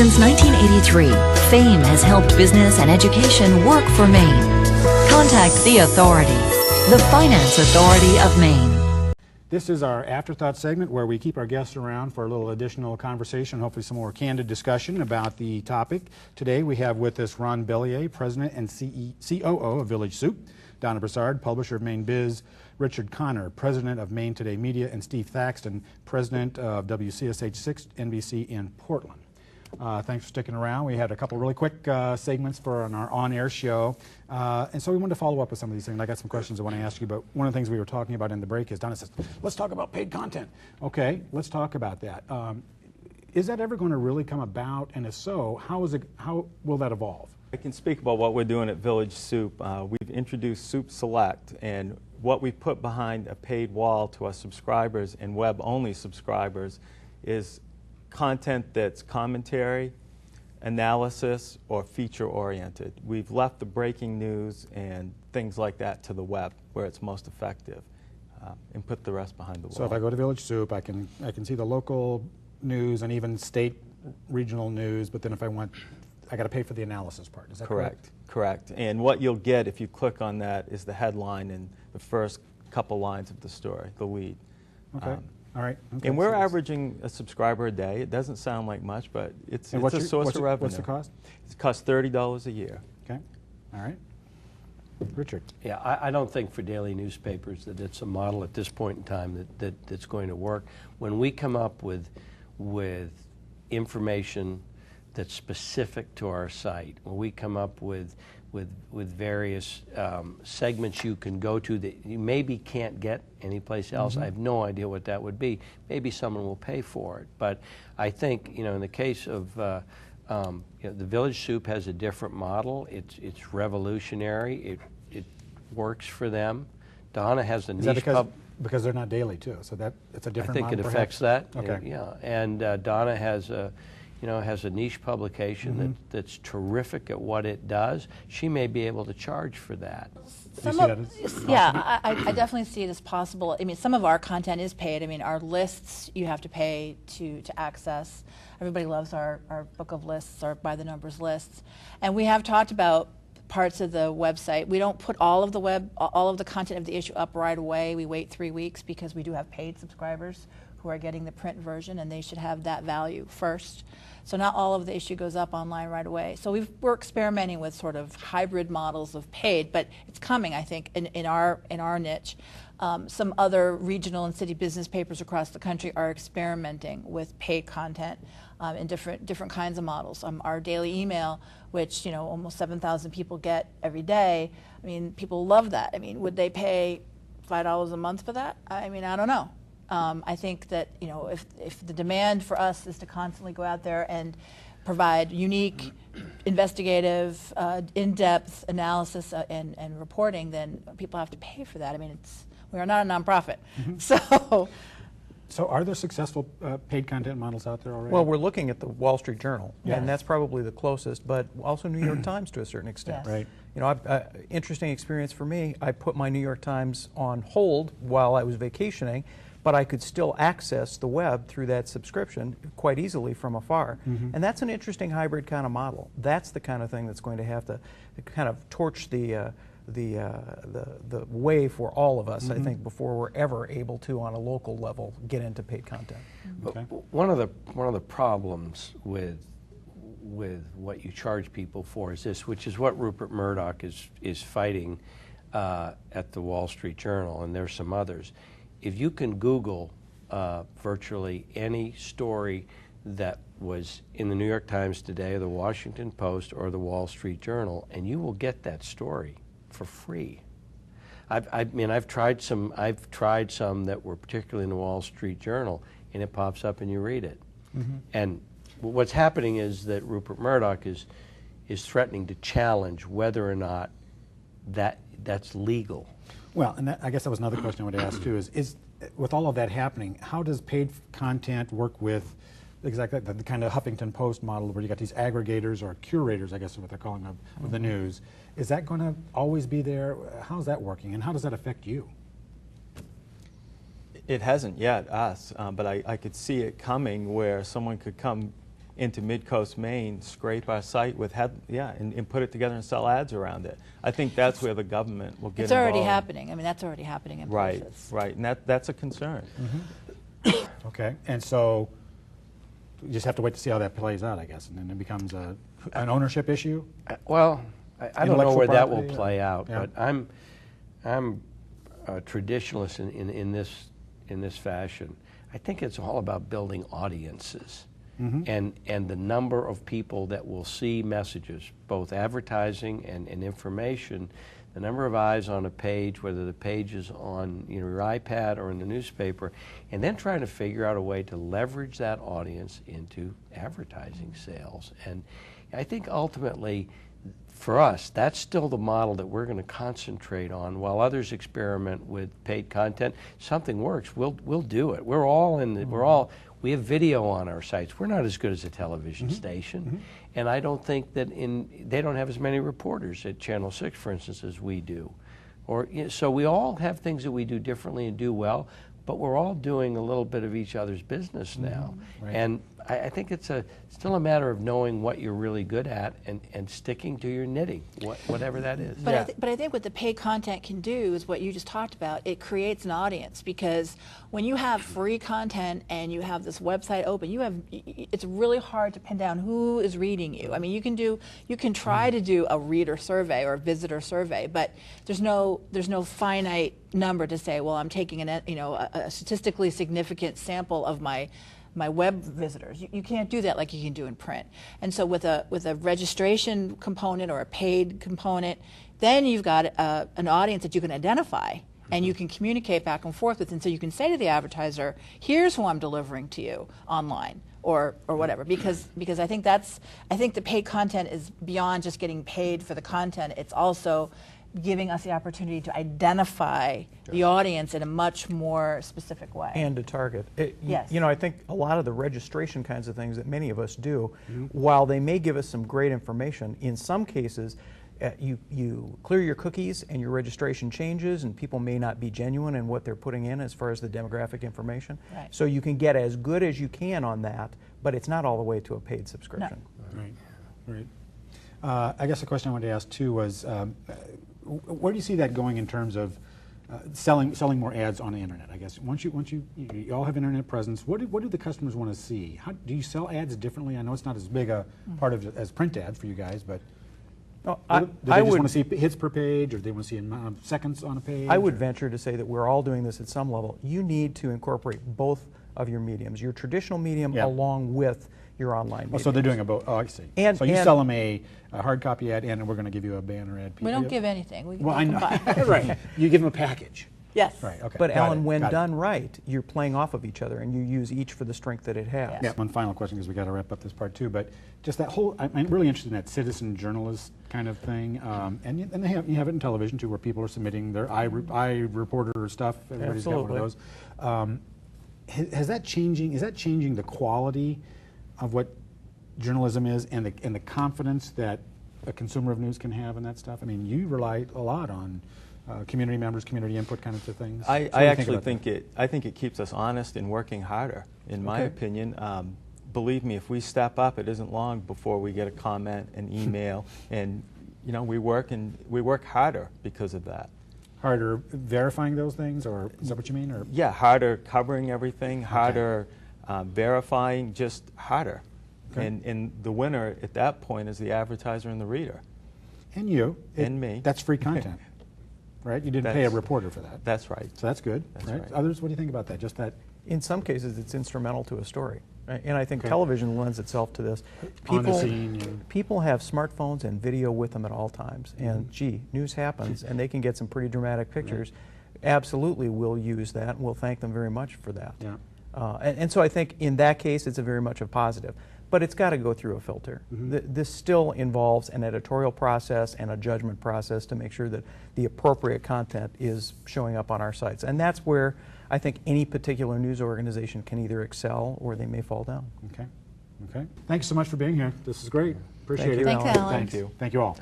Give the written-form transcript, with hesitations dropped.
Since 1983, FAME has helped business and education work for Maine. Contact the Authority, the Finance Authority of Maine. This is our Afterthought segment where we keep our guests around for a little additional conversation, hopefully some more candid discussion about the topic. Today we have with us Ron Bellier, President and COO of Village Soup, Donna Broussard, publisher of Mainebiz, Richard Connor, President of Maine Today Media, and Steve Thaxton, President of WCSH6 NBC in Portland. Thanks for sticking around. We had a couple really quick segments for our on-air show, and so we wanted to follow up with some of these things. I got some questions I want to ask you, but one of the things we were talking about in the break is Donna says, let's talk about paid content. Okay, let's talk about that. Is that ever going to really come about, and if so, how will that evolve? I can speak about what we're doing at Village Soup. We've introduced Soup Select, and what we put behind a paid wall to our subscribers and web-only subscribers is content that's commentary, analysis, or feature-oriented. We've left the breaking news and things like that to the web, where it's most effective, and put the rest behind the wall. So if I go to Village Soup, I can see the local news and even state, regional news, but then if I want, I got to pay for the analysis part. Is that correct? Correct. And what you'll get if you click on that is the headline and the first couple lines of the story, the lead. Okay. All right. Okay. And we're averaging a subscriber a day. It doesn't sound like much, but it's a source of revenue. What's the cost? It costs $30 a year. Okay. All right. Richard. Yeah, I don't think for daily newspapers that it's a model at this point in time that's going to work. When we come up with information that's specific to our site, when we come up with various segments you can go to that you maybe can't get anyplace else. I have no idea what that would be. Maybe someone will pay for it. But I think, in the case of the Village Soup has a different model. It's revolutionary. It works for them. Donna has a niche. Because they're not daily too, so it's a different model. I think it affects that. Okay. Yeah, and Donna has a niche publication that's terrific at what it does. She may be able to charge for that. I definitely see it as possible. I mean, some of our content is paid. I mean, our lists you have to pay to access. Everybody loves our book of lists, our by the numbers lists, and we have talked about parts of the website. We don't put all of the content of the issue up right away. We wait 3 weeks because we do have paid subscribers who are getting the print version, and they should have that value first. So not all of the issue goes up online right away. So we're experimenting with sort of hybrid models of paid, but it's coming, I think, in our niche. Some other regional and city business papers across the country are experimenting with paid content in different kinds of models. Our daily email, which almost 7,000 people get every day. I mean, people love that. I mean, would they pay $5 a month for that? I mean, I don't know. I think that if the demand for us is to constantly go out there and provide unique, investigative, in-depth analysis and reporting, then people have to pay for that. I mean, we are not a nonprofit, So are there successful paid content models out there already? Well, we're looking at the Wall Street Journal, Yes. and that's probably the closest, but also New York Times to a certain extent. Yes. Right. Interesting experience for me. I put my New York Times on hold while I was vacationing, but I could still access the web through that subscription quite easily from afar. And that's an interesting hybrid kind of model. That's the kind of thing that's going to have to kind of torch the way for all of us, I think, before we're ever able to, on a local level, get into paid content. Okay. One of the problems with what you charge people for is this, which is what Rupert Murdoch is fighting at the Wall Street Journal, and there's some others. If you can Google virtually any story that was in the New York Times today, the Washington Post, or the Wall Street Journal, and you will get that story for free. I've tried some that were particularly in the Wall Street Journal, and it pops up and you read it. And what's happening is that Rupert Murdoch is threatening to challenge whether or not that's legal. Well, and I guess that was another question I would ask too, is with all of that happening, how does paid content work with exactly the kind of Huffington Post model where you got these aggregators or curators, I guess is what they're calling them, of the news? Is that going to always be there? How's that working, and how does that affect you? It hasn't yet, us, but I could see it coming where someone could come into Mid-Coast Maine, scrape our site with and put it together and sell ads around it. I think that's where the government will get It's already involved. happening. I mean, that's already happening in Right, places. right, and that's a concern. Okay, and so you just have to wait to see how that plays out, I guess, and then it becomes an ownership issue? Well, I don't know Intellectual where that will property, play out, yeah. but I'm a traditionalist in this fashion. I think it's all about building audiences. And the number of people that will see messages, both advertising and information, the number of eyes on a page, whether the page is on your iPad or in the newspaper, and then trying to figure out a way to leverage that audience into advertising sales. And I think ultimately, for us, that's still the model that we're going to concentrate on. While others experiment with paid content, something works, we'll do it. We're all in the, we have video on our sites. We're not as good as a television station, and I don't think that they don't have as many reporters at Channel 6, for instance, as we do. So we all have things that we do differently and do well, but we're all doing a little bit of each other's business now. Right. And I think it's still a matter of knowing what you're really good at and sticking to your knitting, whatever that is. But, I think what the paid content can do is what you just talked about. It creates an audience, because when you have free content and you have this website open, it's really hard to pin down who is reading you. I mean, you can try to do a reader survey or a visitor survey, but there's no finite number to say, well, I'm taking a statistically significant sample of my web visitors. You can't do that like you can do in print. And so with a registration component or a paid component, then you've got an audience that you can identify and you can communicate back and forth with. And so you can say to the advertiser, here's who I'm delivering to you online, or whatever, because I think the paid content is beyond just getting paid for the content. It's also giving us the opportunity to identify the audience in a much more specific way. And to target. Yes. You know, I think a lot of the registration kinds of things that many of us do, while they may give us some great information, in some cases, you clear your cookies and your registration changes, and people may not be genuine in what they're putting in as far as the demographic information. Right. So you can get as good as you can on that, but it's not all the way to a paid subscription. No. Right. I guess the question I wanted to ask too was, where do you see that going in terms of selling more ads on the internet? I guess once you all have internet presence, what do the customers want to see? How do you sell ads differently? I know it's not as big a part of it as print ads for you guys, but do they just want to see hits per page, or do they want to see amount of seconds on a page? I would venture to say that we're all doing this at some level. You need to incorporate both of your mediums, your traditional medium along with your online medium. So they're doing a both. Oh, I see. And, so you sell them a hard copy ad, and we're going to give you a banner ad. We don't give anything. Well, I know. Right. You give them a package. Yes. Right. Okay. But Got Ellen, it. when Got it. done right, you're playing off of each other, and you use each for the strength that it has. Yes. Yeah, one final question, because we got to wrap up this part too. But just that whole, I'm really interested in that citizen journalist kind of thing, and you have it in television too, where people are submitting their iReporter stuff. Everybody's got one of those. Is that changing the quality of what journalism is, and the confidence that a consumer of news can have in that stuff? I mean, you rely a lot on community members, community input kind of things. I actually think it keeps us honest and working harder, in my opinion. Believe me, if we step up, it isn't long before we get a comment, an email, and we work harder because of that. Harder verifying those things, or is that what you mean? Or yeah, harder covering everything, harder verifying, just harder. Okay. And the winner at that point is the advertiser and the reader. And you. And me. That's free content, right? You didn't pay a reporter for that. That's right. So that's good, That's right? right. Others, what do you think about that? Just that? In some cases, it's instrumental to a story. Right? And I think television lends itself to this. On the scene, People have smartphones and video with them at all times. And gee, news happens, and they can get some pretty dramatic pictures. Absolutely, we'll use that, and we'll thank them very much for that. Yeah. And so I think in that case, it's a very much a positive. But it's got to go through a filter. This still involves an editorial process and a judgment process to make sure that the appropriate content is showing up on our sites. And that's where I think any particular news organization can either excel or they may fall down. Okay. Thanks so much for being here. This is great. Appreciate Thank it. you, Thanks, Alan. Thank you. Thank you all.